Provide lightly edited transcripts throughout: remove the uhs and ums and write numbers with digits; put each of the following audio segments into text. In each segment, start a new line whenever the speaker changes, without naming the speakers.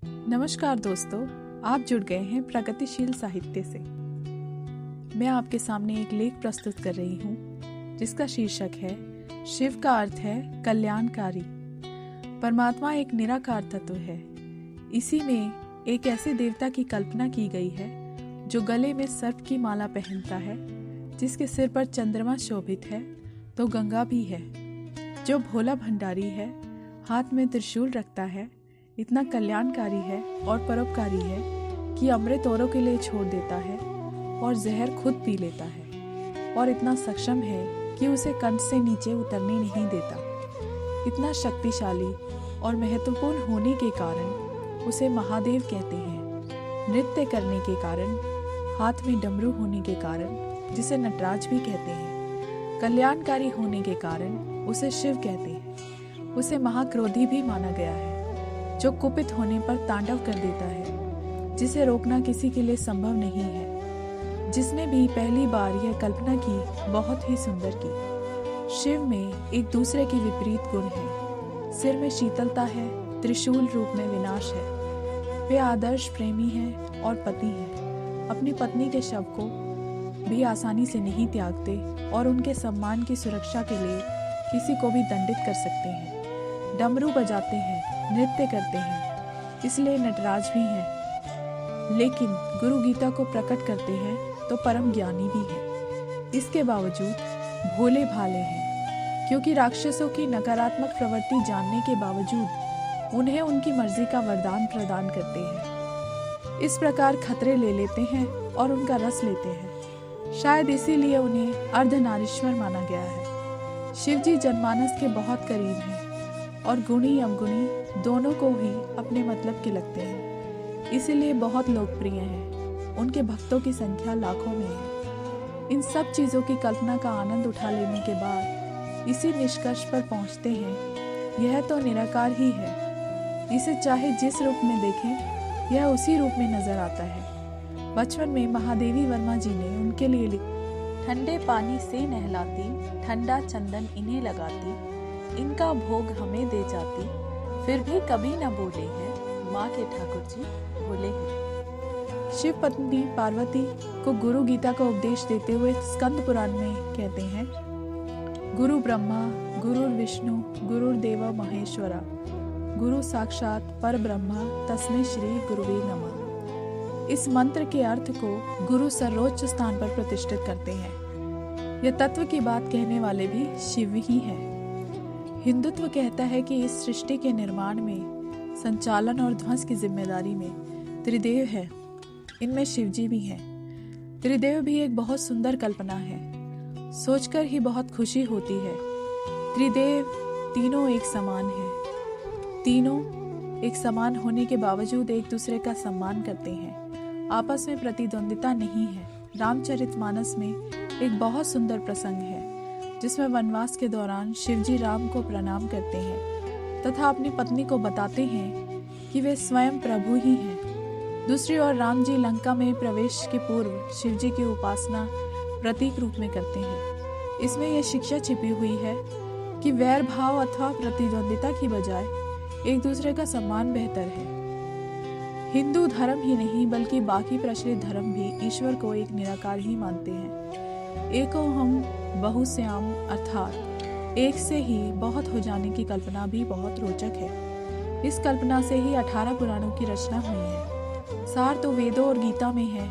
नमस्कार दोस्तों, आप जुड़ गए हैं प्रगतिशील साहित्य से। मैं आपके सामने एक लेख प्रस्तुत कर रही हूँ जिसका शीर्षक है शिव का अर्थ है कल्याणकारी। परमात्मा एक निराकार तत्व है। इसी में एक ऐसे देवता की कल्पना की गई है जो गले में सर्प की माला पहनता है, जिसके सिर पर चंद्रमा शोभित है तो गंगा भी है, जो भोला भंडारी है, हाथ में त्रिशूल रखता है, इतना कल्याणकारी है और परोपकारी है कि अमृत औरों के लिए छोड़ देता है और जहर खुद पी लेता है, और इतना सक्षम है कि उसे कंठ से नीचे उतरने नहीं देता। इतना शक्तिशाली और महत्वपूर्ण होने के कारण उसे महादेव कहते हैं। नृत्य करने के कारण, हाथ में डमरू होने के कारण जिसे नटराज भी कहते हैं, कल्याणकारी होने के कारण उसे शिव कहते हैं। उसे महाक्रोधी भी माना गया है, जो कुपित होने पर तांडव कर देता है, जिसे रोकना किसी के लिए संभव नहीं है। जिसने भी पहली बार यह कल्पना की बहुत ही सुंदर की। शिव में एक दूसरे के विपरीत गुण है। सिर में शीतलता है, त्रिशूल रूप में विनाश है। वे आदर्श प्रेमी हैं और पति हैं। अपनी पत्नी के शव को भी आसानी से नहीं त्यागते और उनके सम्मान की सुरक्षा के लिए किसी को भी दंडित कर सकते हैं। डमरू बजाते हैं, नृत्य करते हैं, इसलिए नटराज भी हैं। लेकिन गुरु गीता को प्रकट करते हैं तो परम ज्ञानी भी हैं। इसके बावजूद भोले भाले हैं, क्योंकि राक्षसों की नकारात्मक प्रवृत्ति जानने के बावजूद उन्हें उनकी मर्जी का वरदान प्रदान करते हैं। इस प्रकार खतरे ले लेते हैं और उनका रस लेते हैं। शायद इसीलिए उन्हें अर्धनारीश्वर माना गया है। शिवजी जनमानस के बहुत करीब हैं और गुणी अवगुणी दोनों को ही अपने मतलब के लगते हैं, इसीलिए बहुत लोकप्रिय हैं। उनके भक्तों की संख्या लाखों में है। इन सब चीज़ों की कल्पना का आनंद उठा लेने के बाद इसी निष्कर्ष पर पहुंचते हैं, यह तो निराकार ही है। इसे चाहे जिस रूप में देखें, यह उसी रूप में नजर आता है। बचपन में महादेवी वर्मा जी ने उनके लिए लिखा, ठंडे पानी से नहलाती, ठंडा चंदन इन्हें लगाती, इनका भोग हमें दे जाती, फिर भी कभी न बोले हैं, माँ के ठाकुर जी बोले हैं। शिव पत्नी पार्वती को गुरु गीता का उपदेश देते हुए स्कंद पुराण में कहते हैं, गुरु ब्रह्मा गुरु विष्णु गुरुर्देव महेश्वरा, गुरु साक्षात पर ब्रह्मा तस्मै श्री गुरुवे नमः। इस मंत्र के अर्थ को गुरु सर्वोच्च स्थान पर प्रतिष्ठित करते हैं। यह तत्व की बात कहने वाले भी शिव ही हैं। हिंदुत्व कहता है कि इस सृष्टि के निर्माण में, संचालन और ध्वंस की जिम्मेदारी में त्रिदेव है। इनमें शिवजी भी हैं। त्रिदेव भी एक बहुत सुंदर कल्पना है। सोचकर ही बहुत खुशी होती है। त्रिदेव तीनों एक समान हैं। तीनों एक समान होने के बावजूद एक दूसरे का सम्मान करते हैं। आपस में प्रतिद्वंदिता नहीं है। रामचरितमानस में एक बहुत सुंदर प्रसंग है जिसमें वनवास के दौरान शिवजी राम को प्रणाम करते हैं तथा अपनी पत्नी को बताते हैं कि वे स्वयं प्रभु ही हैं। दूसरी ओर राम जी लंका में प्रवेश के पूर्व शिवजी की उपासना प्रतीक रूप में करते हैं। इसमें यह शिक्षा छिपी हुई है कि वैर भाव अथवा प्रतिद्वंदिता की बजाय एक दूसरे का सम्मान बेहतर है। हिंदू धर्म ही नहीं बल्कि बाकी प्रचलित धर्म भी ईश्वर को एक निराकार ही मानते हैं। एको हम बहुश्याम अर्थात एक से ही बहुत हो जाने की कल्पना भी बहुत रोचक है। इस कल्पना से ही 18 पुराणों की रचना हुई है। सार तो वेदों और गीता में है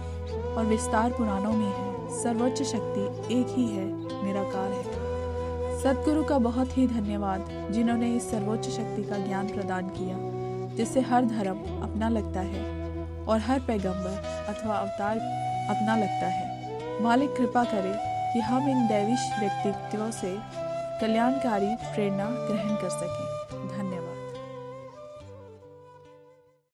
और विस्तार पुराणों में है। सर्वोच्च शक्ति एक ही है, निराकार है। सद्गुरु का बहुत ही धन्यवाद जिन्होंने इस सर्वोच्च शक्ति का ज्ञान प्रदान किया, जिससे हर धर्म अपना लगता है और हर पैगंबर अथवा अवतार अपना लगता है। मालिक कृपा करे कि हम इन दैवीश व्यक्तित्वों से कल्याणकारी प्रेरणा ग्रहण कर सकें।